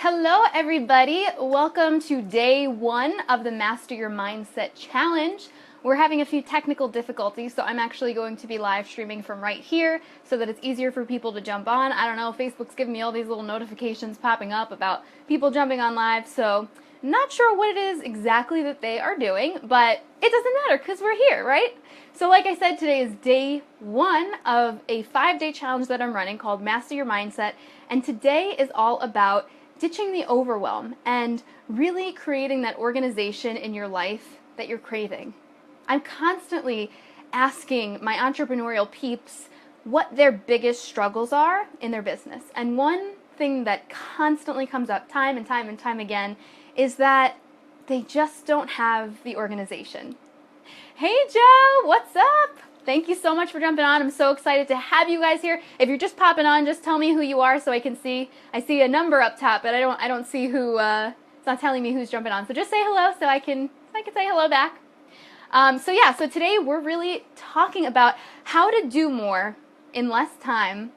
Hello everybody, welcome to day 1 of the Master Your Mindset Challenge. We're having a few technical difficulties, so I'm actually going to be live streaming from right here so that it's easier for people to jump on. I don't know, Facebook's giving me all these little notifications popping up about people jumping on live, so not sure what it is exactly that they are doing, but it doesn't matter because we're here, right? So like I said, today is day 1 of a 5-day challenge that I'm running called Master Your Mindset, and today is all about ditching the overwhelm and really creating that organization in your life that you're craving. I'm constantly asking my entrepreneurial peeps what their biggest struggles are in their business. And one thing that constantly comes up time and time again is that they just don't have the organization. Hey Joe, what's up? Thank you so much for jumping on. I'm so excited to have you guys here. If you're just popping on, just tell me who you are so I can see. I see a number up top, but I don't see who. It's not telling me who's jumping on. So just say hello so I can say hello back. So today we're really talking about how to do more in less time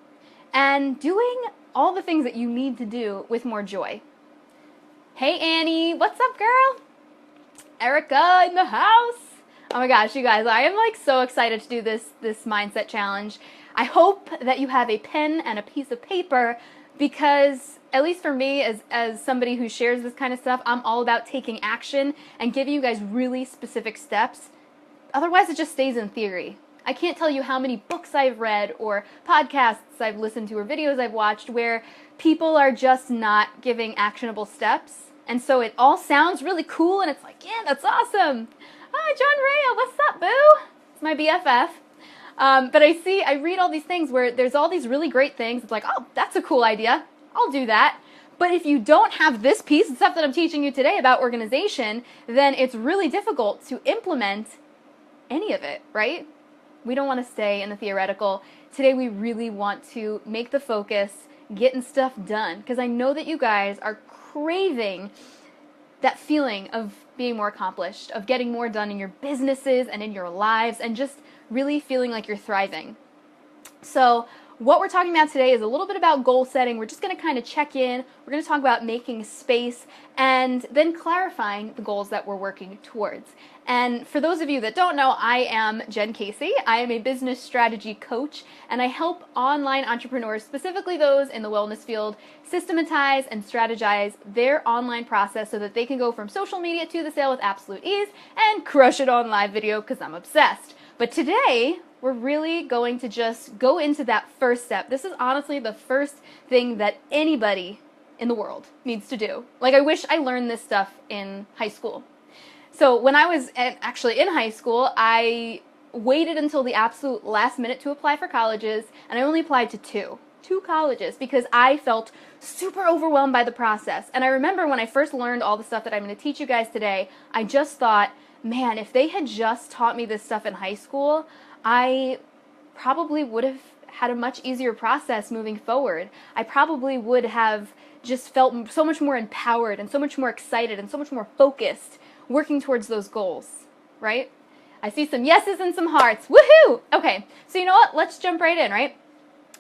and doing all the things that you need to do with more joy. Hey Annie, what's up, girl? Erica in the house. Oh my gosh, you guys, I am like so excited to do this mindset challenge. I hope that you have a pen and a piece of paper because, at least for me, as somebody who shares this kind of stuff, I'm all about taking action and giving you guys really specific steps. Otherwise, it just stays in theory. I can't tell you how many books I've read or podcasts I've listened to or videos I've watched where people are just not giving actionable steps. And so it all sounds really cool and it's like, yeah, that's awesome. Hi, John Ray, what's up, boo? It's my BFF. But I read all these things where there's all these really great things. It's like, oh, that's a cool idea. I'll do that. But if you don't have this piece, the stuff that I'm teaching you today about organization, then it's really difficult to implement any of it, right? We don't want to stay in the theoretical. Today we really want to make the focus, getting stuff done. Because I know that you guys are craving that feeling of being more accomplished, of getting more done in your businesses and in your lives, and just really feeling like you're thriving. So what we're talking about today is a little bit about goal setting. We're just going to kind of check in. We're going to talk about making space and then clarifying the goals that we're working towards. And for those of you that don't know, I am Jen Casey. I am a business strategy coach, and I help online entrepreneurs, specifically those in the wellness field, systematize and strategize their online process so that they can go from social media to the sale with absolute ease and crush it on live video because I'm obsessed. But today, we're really going to just go into that first step. This is honestly the first thing that anybody in the world needs to do. Like, I wish I learned this stuff in high school. So when I was actually in high school, I waited until the absolute last minute to apply for colleges, and I only applied to two colleges because I felt super overwhelmed by the process. And I remember when I first learned all the stuff that I'm going to teach you guys today, I just thought, man, if they had just taught me this stuff in high school, I probably would have had a much easier process moving forward. I probably would have just felt so much more empowered and so much more excited and so much more focused working towards those goals, right? I see some yeses and some hearts. Woohoo! Okay, so you know what? Let's jump right in, right?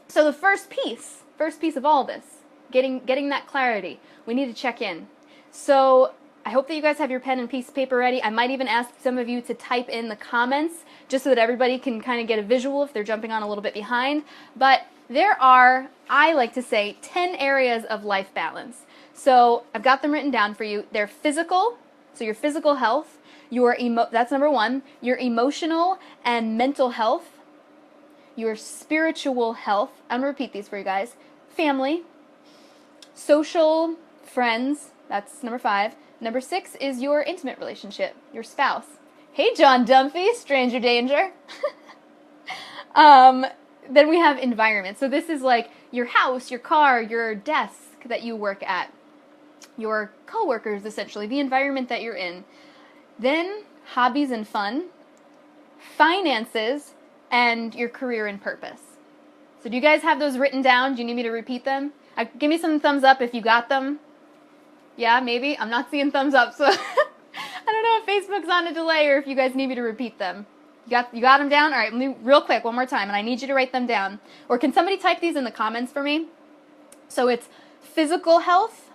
So the first piece of all this, getting that clarity, we need to check in. So I hope that you guys have your pen and piece of paper ready. I might even ask some of you to type in the comments just so that everybody can kind of get a visual if they're jumping on a little bit behind. But there are, I like to say, 10 areas of life balance. So I've got them written down for you. They're physical, so your physical health, that's number 1, your emotional and mental health, your spiritual health, I'm going to repeat these for you guys, family, social, friends, that's number 5. Number 6 is your intimate relationship, your spouse. Hey, John Dumphy, stranger danger. Then we have environment. So this is like your house, your car, your desk that you work at, your coworkers, essentially, the environment that you're in. Then hobbies and fun, finances, and your career and purpose. So do you guys have those written down? Do you need me to repeat them? Give me some thumbs up if you got them. Yeah, maybe. I'm not seeing thumbs up, so I don't know if Facebook's on a delay or if you guys need me to repeat them. You got them down? All right, let me real quick, one more time, and I need you to write them down. Or can somebody type these in the comments for me? So it's physical health,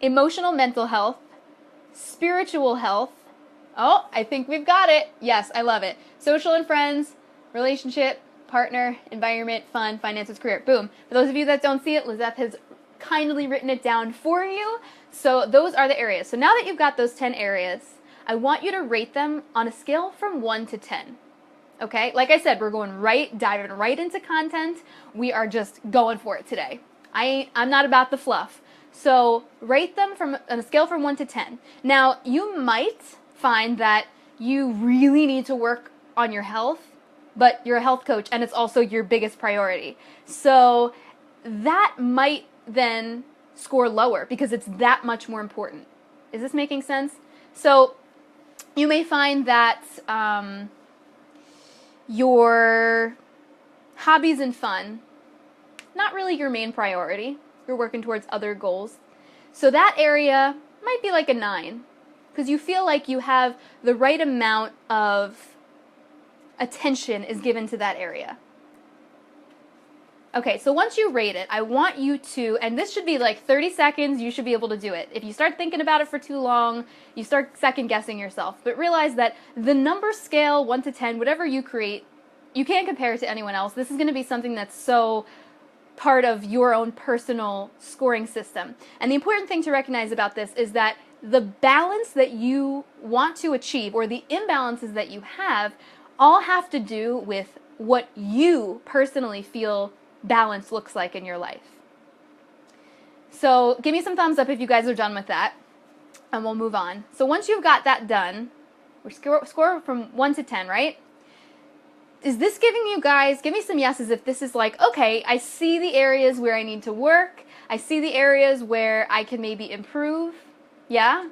emotional mental health, spiritual health. Oh, I think we've got it. Yes, I love it. Social and friends, relationship, partner, environment, fun, finances, career. Boom. For those of you that don't see it, Lizeth has kindly written it down for you. So those are the areas. So now that you've got those 10 areas, I want you to rate them on a scale from 1 to 10. Okay? Like I said, we're diving right into content. We are just going for it today. I'm not about the fluff. So rate them on a scale from 1 to 10. Now, you might find that you really need to work on your health, but you're a health coach and it's also your biggest priority. So that might then score lower because it's that much more important. Is this making sense? So you may find that your hobbies and fun, not really your main priority. You're working towards other goals. So that area might be like a 9 because you feel like you have the right amount of attention is given to that area. Okay, so once you rate it, I want you to, and this should be like 30 seconds, you should be able to do it. If you start thinking about it for too long, you start second guessing yourself. But realize that the number scale, 1 to 10, whatever you create, you can't compare it to anyone else. This is going to be something that's so part of your own personal scoring system. And the important thing to recognize about this is that the balance that you want to achieve or the imbalances that you have all have to do with what you personally feel balance looks like in your life. So give me some thumbs up if you guys are done with that, and we'll move on. So once you've got that done, we're score from 1 to 10, right? Is this giving you guys, give me some yeses if this is like, okay, I see the areas where I need to work. I see the areas where I can maybe improve. Yeah?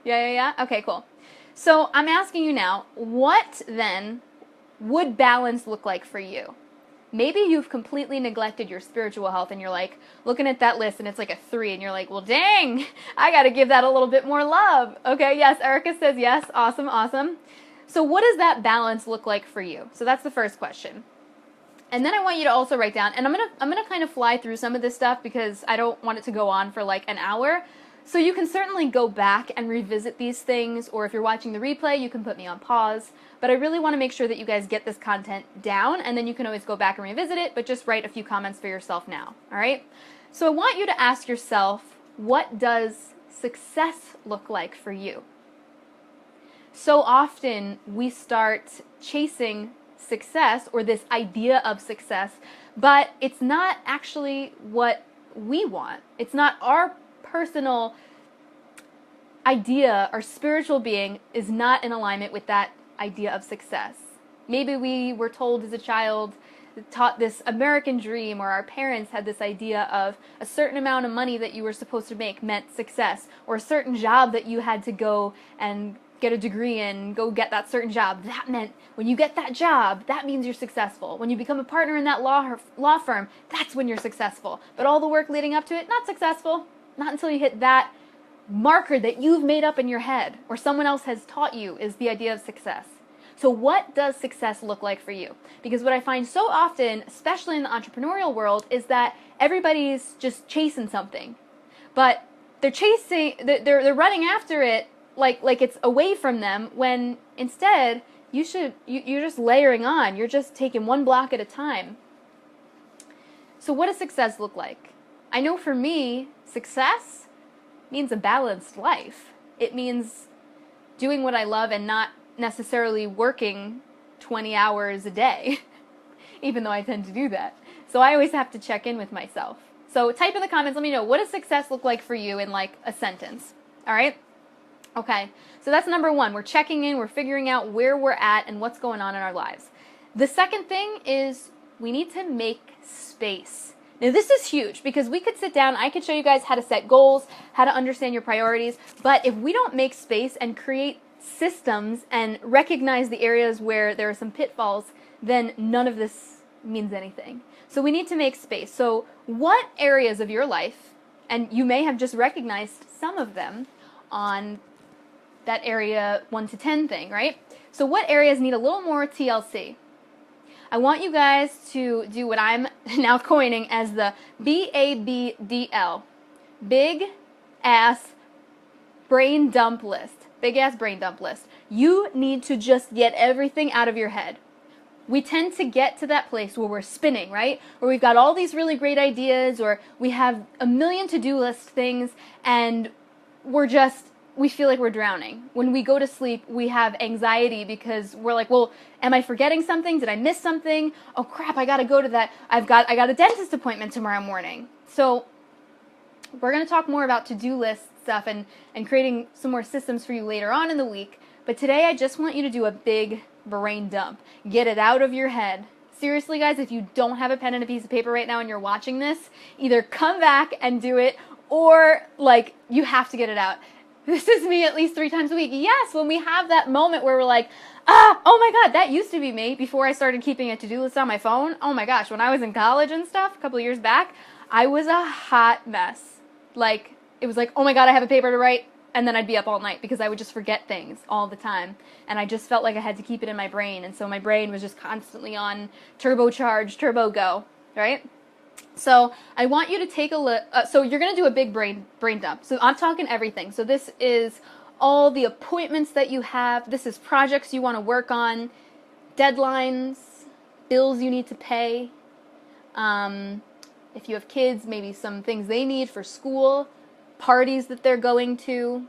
Yeah. Okay, cool. So I'm asking you now, what then would balance look like for you? Maybe you've completely neglected your spiritual health and you're like looking at that list and it's like a 3 and you're like, well, dang, I got to give that a little bit more love. Okay, yes, Erica says yes. Awesome. So what does that balance look like for you? So that's the first question. And then I want you to also write down, and I'm going to kind of fly through some of this stuff because I don't want it to go on for like an hour. So you can certainly go back and revisit these things, or if you're watching the replay, you can put me on pause. But I really want to make sure that you guys get this content down, and then you can always go back and revisit it, but just write a few comments for yourself now, all right? So I want you to ask yourself, what does success look like for you? So often we start chasing success or this idea of success, but it's not actually what we want. It's not our personal idea. Our spiritual being is not in alignment with that idea of success. Maybe we were told as a child, taught this American dream, or our parents had this idea of a certain amount of money that you were supposed to make meant success, or a certain job that you had to go and get a degree in, go get that certain job. That meant when you get that job, that means you're successful. When you become a partner in that law firm, that's when you're successful. But all the work leading up to it, not successful. Not until you hit that marker that you've made up in your head or someone else has taught you is the idea of success. So what does success look like for you? Because what I find so often, especially in the entrepreneurial world, is that everybody's just chasing something. But they're running after it like it's away from them, when instead you're just layering on. You're just taking one block at a time. So what does success look like? I know for me, success means a balanced life. It means doing what I love and not necessarily working 20 hours a day, even though I tend to do that. So I always have to check in with myself. So type in the comments, let me know, what does success look like for you in like a sentence? All right? Okay, so that's number 1. We're checking in, we're figuring out where we're at and what's going on in our lives. The second thing is we need to make space. Now this is huge because we could sit down, I could show you guys how to set goals, how to understand your priorities, but if we don't make space and create systems and recognize the areas where there are some pitfalls, then none of this means anything. So we need to make space. So what areas of your life, and you may have just recognized some of them on that area 1 to 10 thing, right? So what areas need a little more TLC? I want you guys to do what I'm now coining as the BABDL. Big, ass brain dump list. Big ass brain dump list. You need to just get everything out of your head. We tend to get to that place where we're spinning, right? Where we've got all these really great ideas, or we have a million to-do list things, and we feel like we're drowning. When we go to sleep, we have anxiety because we're like, well, am I forgetting something? Did I miss something? Oh crap, I gotta go to that. I got a dentist appointment tomorrow morning. So we're gonna talk more about to-do list stuff and creating some more systems for you later on in the week. But today I just want you to do a big brain dump. Get it out of your head. Seriously, guys, if you don't have a pen and a piece of paper right now and you're watching this, either come back and do it, or like you have to get it out. This is me at least 3 times a week. Yes, when we have that moment where we're like, oh my God, that used to be me before I started keeping a to-do list on my phone. Oh my gosh, when I was in college and stuff a couple of years back, I was a hot mess. Like, it was like, oh my God, I have a paper to write. And then I'd be up all night because I would just forget things all the time. And I just felt like I had to keep it in my brain. And so my brain was just constantly on turbocharge, turbo go, right? So I want you to take a look. So you're going to do a big brain dump. So I'm talking everything. So this is all the appointments that you have. This is projects you want to work on, deadlines, bills you need to pay. If you have kids, maybe some things they need for school, parties that they're going to.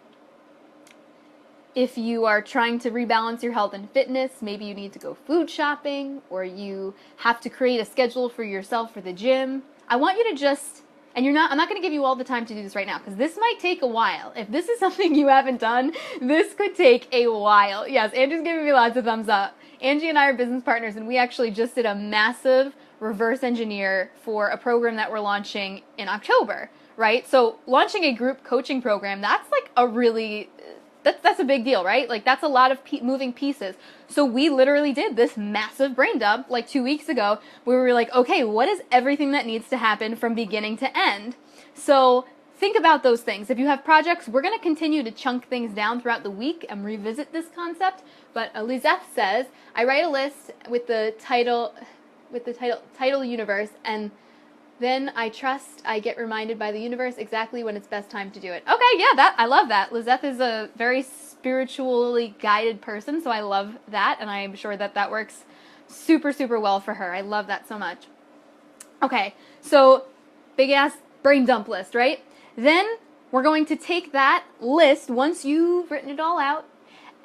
If you are trying to rebalance your health and fitness, maybe you need to go food shopping, or you have to create a schedule for yourself for the gym. I want you to just, and I'm not going to give you all the time to do this right now, because this might take a while. If this is something you haven't done, this could take a while. Yes, Angie's giving me lots of thumbs up. Angie and I are business partners, and we actually just did a massive reverse engineer for a program that we're launching in October. Right? So launching a group coaching program, that's like that's a big deal, right? Like that's a lot of moving pieces. So we literally did this massive brain dump like 2 weeks ago where we were like, okay, what is everything that needs to happen from beginning to end? So think about those things. If you have projects, we're going to continue to chunk things down throughout the week and revisit this concept. But Lizeth says, I write a list with the title universe, and then I trust I get reminded by the universe exactly when it's best time to do it. Okay, yeah, I love that. Lizeth is a very spiritually guided person, so I love that, and I'm sure that works super, super well for her. I love that so much. Okay, so big ass brain dump list, right? Then we're going to take that list once you've written it all out,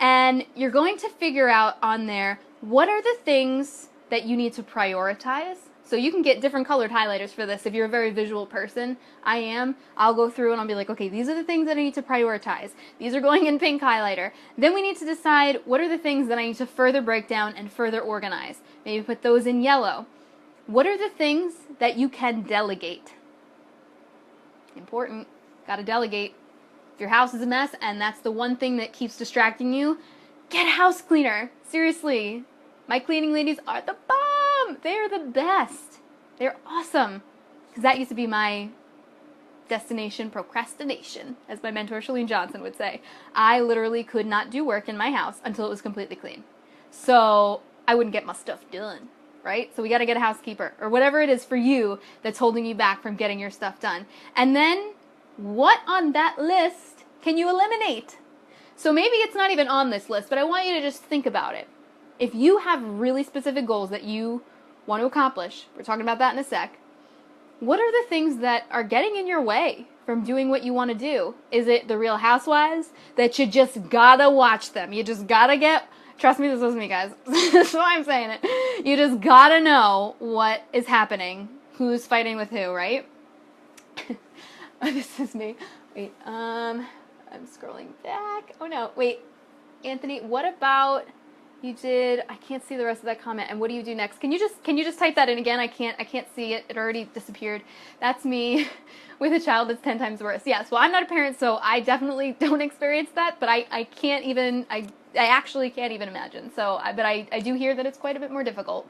and you're going to figure out on there what are the things that you need to prioritize. So you can get different colored highlighters for this. If you're a very visual person, I'll go through and I'll be like, okay, these are the things that I need to prioritize. These are going in pink highlighter. Then we need to decide what are the things that I need to further break down and further organize. Maybe put those in yellow. What are the things that you can delegate? Important. Got to delegate. If your house is a mess and that's the one thing that keeps distracting you, get a house cleaner. Seriously. My cleaning ladies are the bomb. They're the best. They're awesome. Because that used to be my destination procrastination, as my mentor Shalene Johnson would say. I literally could not do work in my house until it was completely clean. So I wouldn't get my stuff done, right? So we got to get a housekeeper or whatever it is for you that's holding you back from getting your stuff done. And then what on that list can you eliminate? So maybe it's not even on this list, but I want you to just think about it. If you have really specific goals that you want to accomplish, we're talking about that in a sec, what are the things that are getting in your way from doing what you want to do? Is it the Real Housewives that you just gotta watch them? You just gotta trust me, this was me, guys. That's why I'm saying it. You just gotta know what is happening, who's fighting with who, right? This is me. Wait, I'm scrolling back. Oh no, wait, Anthony, what about... I can't see the rest of that comment. And what do you do next? Can you just type that in again? I can't see it. It already disappeared. That's me with a child that's 10 times worse. Yes. Well, I'm not a parent, so I definitely don't experience that, but I actually can't even imagine. So, but I do hear that it's quite a bit more difficult.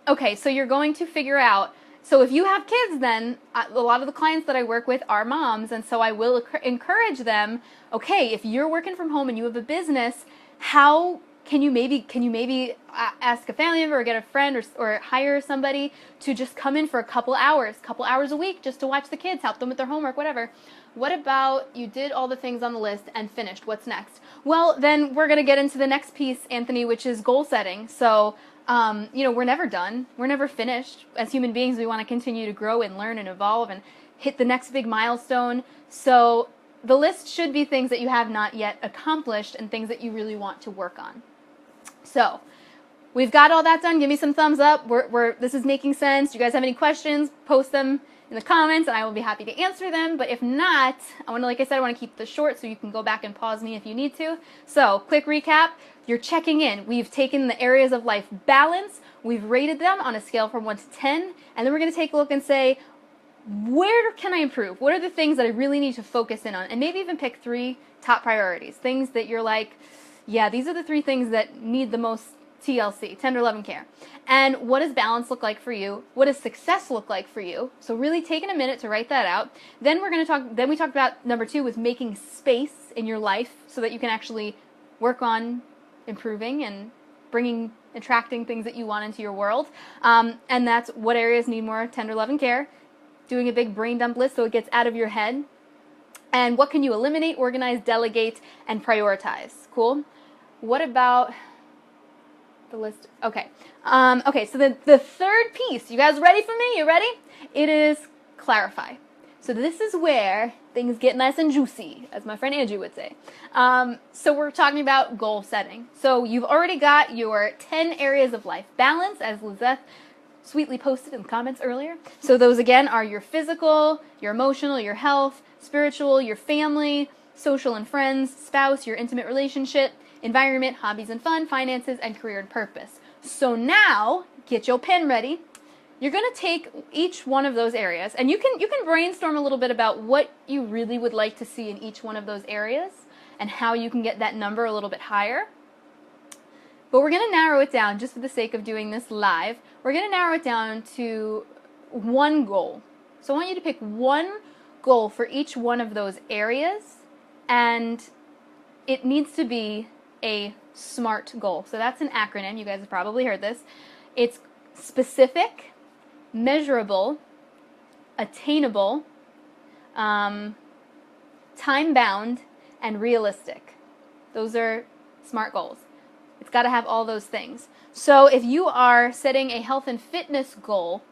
Okay. So you're going to figure out, so if you have kids, then a lot of the clients that I work with are moms. And so I will encourage them, okay, if you're working from home and you have a business, how Can you maybe ask a family member or get a friend or hire somebody to just come in for a couple hours a week just to watch the kids, help them with their homework, whatever. What about you did all the things on the list and finished? What's next? Well, then we're going to get into the next piece, Anthony, which is goal setting. So, we're never done. We're never finished. As human beings, we want to continue to grow and learn and evolve and hit the next big milestone. So the list should be things that you have not yet accomplished and things that you really want to work on. So we've got all that done. Give me some thumbs up. This is making sense. Do you guys have any questions? Post them in the comments and I will be happy to answer them. But if not, like I said, I want to keep this short so you can go back and pause me if you need to. So quick recap. You're checking in. We've taken the areas of life balance. We've rated them on a scale from 1 to 10. And then we're going to take a look and say, where can I improve? What are the things that I really need to focus in on? And maybe even pick 3 top priorities. Things that you're like, yeah, these are the 3 things that need the most TLC, tender love and care. And what does balance look like for you? What does success look like for you? So really taking a minute to write that out. Then we talked about number 2 was making space in your life so that you can actually work on improving and attracting things that you want into your world. And that's what areas need more tender love and care. Doing a big brain dump list so it gets out of your head. And what can you eliminate, organize, delegate, and prioritize? Cool. What about the list? Okay. So the third piece, you guys ready for me? You ready? It is clarify. So this is where things get nice and juicy, as my friend Angie would say. So we're talking about goal setting. So you've already got your 10 areas of life balance, as Lizeth sweetly posted in the comments earlier. So those again are your physical, your emotional, your health, spiritual, your family, social and friends, spouse, your intimate relationship, environment, hobbies and fun, finances, and career and purpose. So now, get your pen ready. You're going to take each one of those areas, and you can brainstorm a little bit about what you really would like to see in each one of those areas and how you can get that number a little bit higher. But we're going to narrow it down, just for the sake of doing this live. We're going to narrow it down to one goal. So I want you to pick one goal for each one of those areas, and it needs to be a SMART goal. So that's an acronym. You guys have probably heard this. It's specific, measurable, attainable, time-bound, and realistic. Those are SMART goals. It's got to have all those things. So if you are setting a health and fitness goal,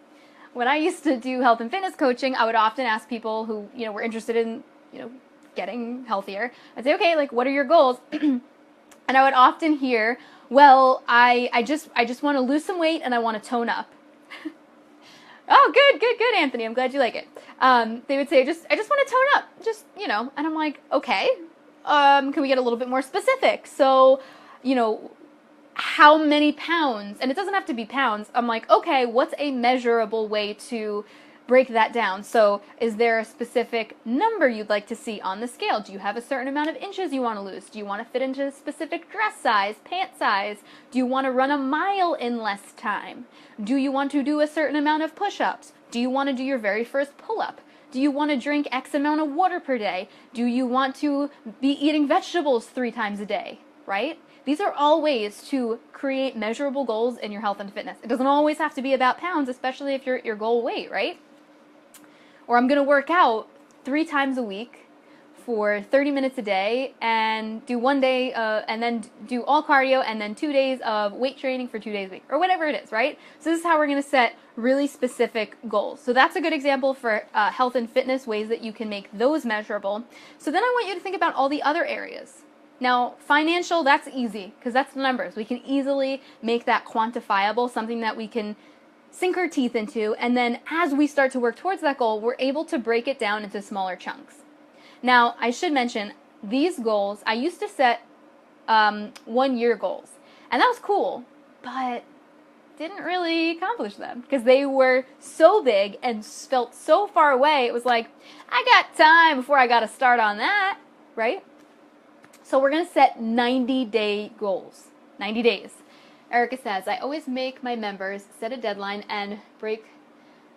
when I used to do health and fitness coaching, I would often ask people who, were interested in, getting healthier. I'd say, okay, like, what are your goals? And I would often hear, well, I just want to lose some weight and I want to tone up. Oh, good, Anthony. I'm glad you like it. They would say, I just want to tone up, and I'm like, okay, can we get a little bit more specific? So, how many pounds? And it doesn't have to be pounds. I'm like, okay, what's a measurable way to break that down? So is there a specific number you'd like to see on the scale? Do you have a certain amount of inches you want to lose? Do you want to fit into a specific dress size, pant size? Do you want to run a mile in less time? Do you want to do a certain amount of push-ups? Do you want to do your very first pull-up? Do you want to drink X amount of water per day? Do you want to be eating vegetables 3 times a day, right? These are all ways to create measurable goals in your health and fitness. It doesn't always have to be about pounds, especially if you're at your goal weight, right? Or I'm going to work out 3 times a week for 30 minutes a day and do 1 day and then do all cardio and then 2 days of weight training for 2 days a week or whatever it is, right? So this is how we're going to set really specific goals. So that's a good example for health and fitness, ways that you can make those measurable. So then I want you to think about all the other areas. Now, financial, that's easy because that's numbers. We can easily make that quantifiable, something that we can sink our teeth into, and then as we start to work towards that goal, we're able to break it down into smaller chunks. Now, I should mention, these goals, I used to set 1-year goals, and that was cool, but didn't really accomplish them because they were so big and felt so far away. It was like, I got time before I got to start on that, right? So we're going to set 90-day goals, 90 days. Erica says, I always make my members set a deadline and break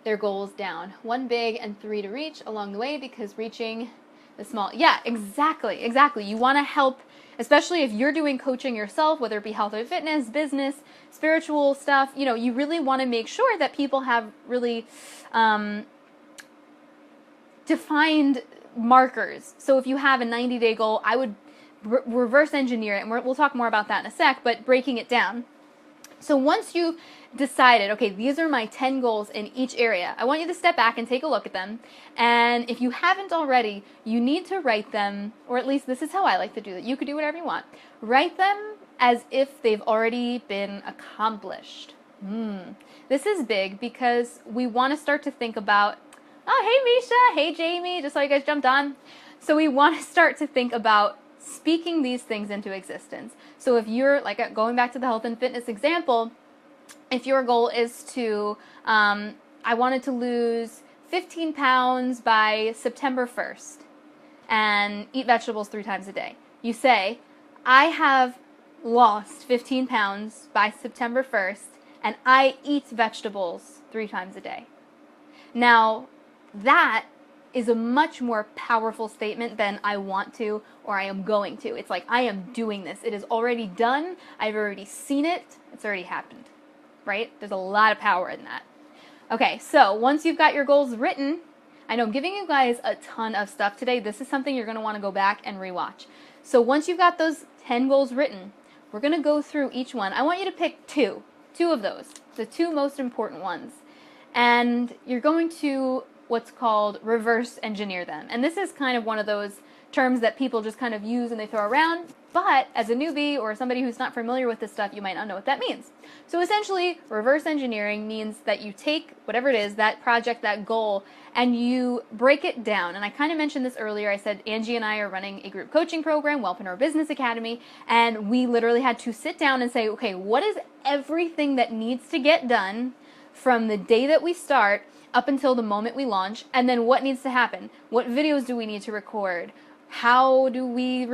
their goals down. 1 big and 3 to reach along the way because reaching The small, yeah, exactly, exactly. You want to help, especially if you're doing coaching yourself, whether it be health or fitness, business, spiritual stuff, you know, you really want to make sure that people have really defined markers. So if you have a 90-day goal, I would reverse engineer it, and we'll talk more about that in a sec, but breaking it down. So once you've decided, okay, these are my 10 goals in each area, I want you to step back and take a look at them. And if you haven't already, you need to write them, or at least this is how I like to do it. You could do whatever you want. Write them as if they've already been accomplished. This is big because we want to start to think about, oh, hey, Misha, hey, Jamie, just saw you guys jumped on. So we want to start to think about speaking these things into existence. So if you're, like, going back to the health and fitness example, if your goal is to, I wanted to lose 15 pounds by September 1st and eat vegetables 3 times a day. You say, I have lost 15 pounds by September 1st and I eat vegetables 3 times a day. Now, that is a much more powerful statement than I want to or I am going to. It's like, I am doing this. It is already done. I've already seen it. It's already happened, right? There's a lot of power in that. Okay, so once you've got your goals written, I know I'm giving you guys a ton of stuff today. This is something you're going to want to go back and rewatch. So once you've got those 10 goals written, we're going to go through each one. I want you to pick two of those, the 2 most important ones. And you're going to what's called reverse engineer them. And this is kind of one of those terms that people just kind of use and they throw around, but as a newbie or somebody who's not familiar with this stuff, you might not know what that means. So essentially, reverse engineering means that you take whatever it is, that project, that goal, and you break it down. And I kind of mentioned this earlier. I said Angie and I are running a group coaching program, Wellpreneur Business Academy, and we literally had to sit down and say, okay, what is everything that needs to get done from the day that we start up until the moment we launch, and then what needs to happen? What videos do we need to record? How do we,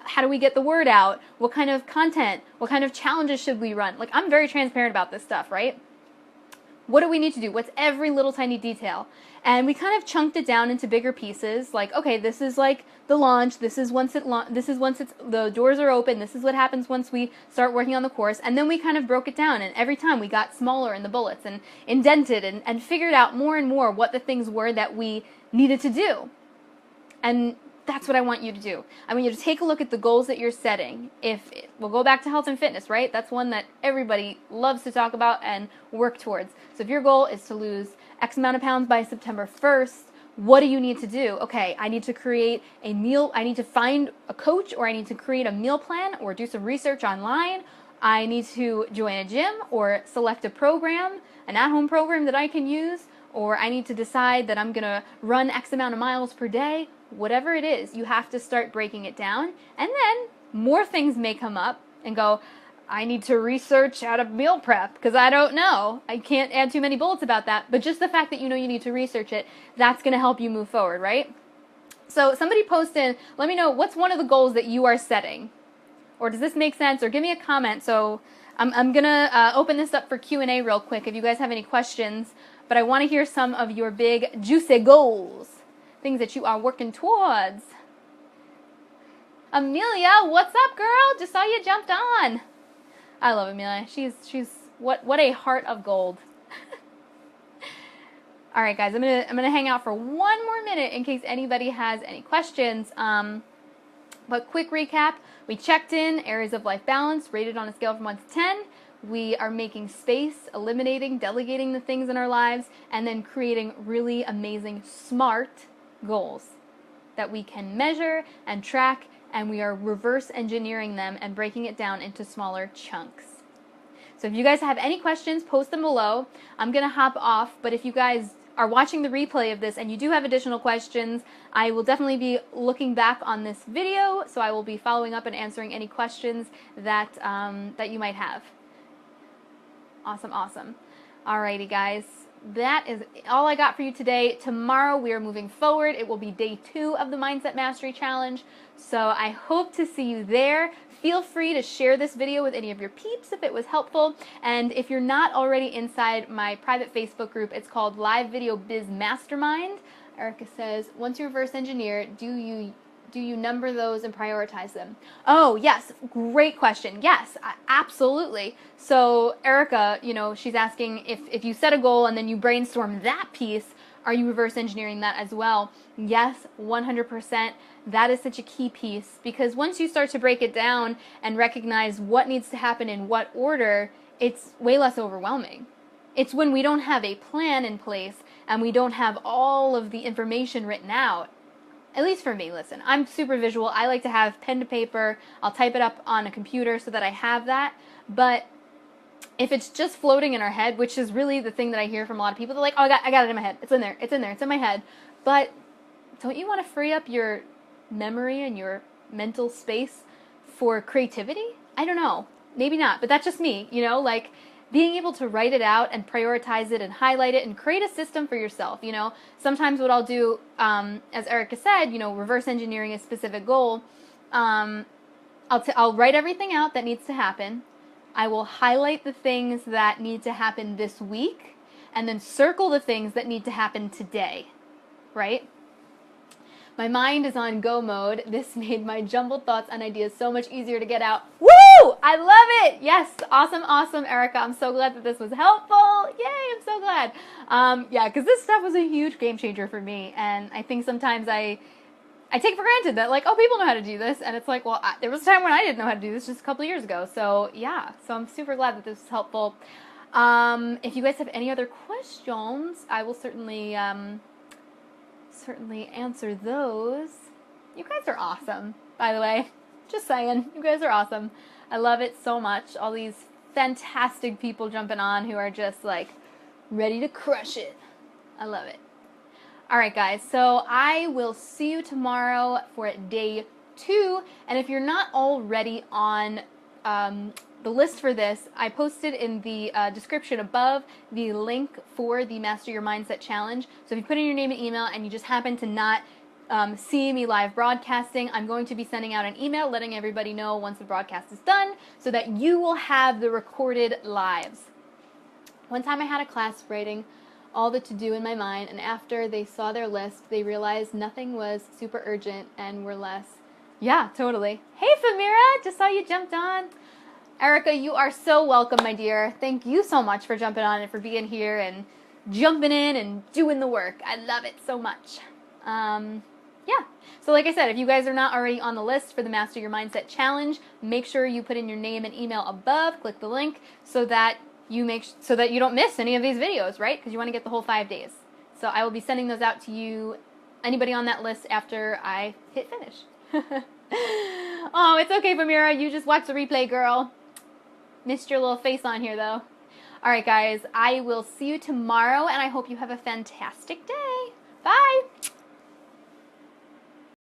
how do we get the word out? What kind of content? What kind of challenges should we run? Like, I'm very transparent about this stuff, right? What do we need to do? What's every little tiny detail? And we kind of chunked it down into bigger pieces. Like, okay, this is like the launch. This is once the doors are open. This is what happens once we start working on the course. And then we kind of broke it down. And every time we got smaller in the bullets and indented and figured out more and more what the things were that we needed to do. That's what I want you to do. I want you to take a look at the goals that you're setting. We'll go back to health and fitness, right? That's one that everybody loves to talk about and work towards. So if your goal is to lose X amount of pounds by September 1st, what do you need to do? Okay, I need to create a meal. I need to find a coach, or I need to create a meal plan or do some research online. I need to join a gym or select a program, an at-home program that I can use, or I need to decide that I'm going to run X amount of miles per day. Whatever it is, you have to start breaking it down. And then more things may come up and go, I need to research how to meal prep because I don't know. I can't add too many bullets about that. But just the fact that you know you need to research it, that's going to help you move forward, right? So somebody post in, let me know what's one of the goals that you are setting. Or does this make sense? Or give me a comment. So I'm going to open this up for Q&A real quick if you guys have any questions. But I want to hear some of your big, juicy goals. Things that you are working towards. Amelia, what's up, girl? Just saw you jumped on. I love Amelia. She's what a heart of gold. All right, guys, I'm gonna hang out for one more minute in case anybody has any questions. But quick recap: we checked in areas of life balance, rated on a scale from 1 to 10. We are making space, eliminating, delegating the things in our lives, and then creating really amazing, smart goals that we can measure and track, and we are reverse engineering them and breaking it down into smaller chunks. So if you guys have any questions, post them below. I'm going to hop off, but if you guys are watching the replay of this and you do have additional questions, I will definitely be looking back on this video, so I will be following up and answering any questions that, that you might have. Awesome, awesome. Alrighty, guys. That is all I got for you today. Tomorrow we are moving forward. It will be day 2 of the Mindset Mastery Challenge. So I hope to see you there. Feel free to share this video with any of your peeps if it was helpful. And if you're not already inside my private Facebook group, it's called Live Video Biz Mastermind. Erica says, once you reverse engineer, do you number those and prioritize them? Oh, yes. Great question. Yes, absolutely. So Erica, she's asking if you set a goal and then you brainstorm that piece, are you reverse engineering that as well? Yes, 100%. That is such a key piece, because once you start to break it down and recognize what needs to happen in what order, it's way less overwhelming. It's when we don't have a plan in place and we don't have all of the information written out. At least for me, listen, I'm super visual. I like to have pen to paper. I'll type it up on a computer so that I have that. But if it's just floating in our head, which is really the thing that I hear from a lot of people, they're like, oh, I got it in my head. It's in there. It's in there. It's in my head. But don't you want to free up your memory and your mental space for creativity? I don't know. Maybe not, but that's just me, like being able to write it out and prioritize it and highlight it and create a system for yourself. Sometimes what I'll do, as Erica said, reverse engineering a specific goal. I'll write everything out that needs to happen. I will highlight the things that need to happen this week and then circle the things that need to happen today, right? My mind is on go mode. This made my jumbled thoughts and ideas so much easier to get out. Woo! I love it! Yes, awesome, Erica. I'm so glad that this was helpful. Yay, I'm so glad. Yeah, because this stuff was a huge game changer for me, and I think sometimes I take for granted that, people know how to do this, and it's like, well, there was a time when I didn't know how to do this just a couple of years ago. So, yeah, I'm super glad that this was helpful. If you guys have any other questions, I will certainly answer those. You guys are awesome, by the way. Just saying, you guys are awesome. I love it so much. All these fantastic people jumping on who are just ready to crush it. I love it. All right, guys, so I will see you tomorrow for day 2. And if you're not already on the list for this, I posted in the description above the link for the Master Your Mindset Challenge. So if you put in your name and email and you just happen to not see me live broadcasting, I'm going to be sending out an email letting everybody know once the broadcast is done so that you will have the recorded lives. One time I had a class writing all the to-do in my mind, and after they saw their list, they realized nothing was super urgent and were less. Yeah, totally. Hey, Famira, just saw you jumped on. Erica, you are so welcome, my dear. Thank you so much for jumping on and for being here and jumping in and doing the work. I love it so much. Yeah. So like I said, if you guys are not already on the list for the Master Your Mindset Challenge, make sure you put in your name and email above. Click the link so that you don't miss any of these videos, right? Because you want to get the whole 5 days. So I will be sending those out to you, anybody on that list, after I hit finish. Oh, it's okay, Famira. You just watch the replay, girl. Missed your little face on here, though. All right, guys. I will see you tomorrow, and I hope you have a fantastic day. Bye.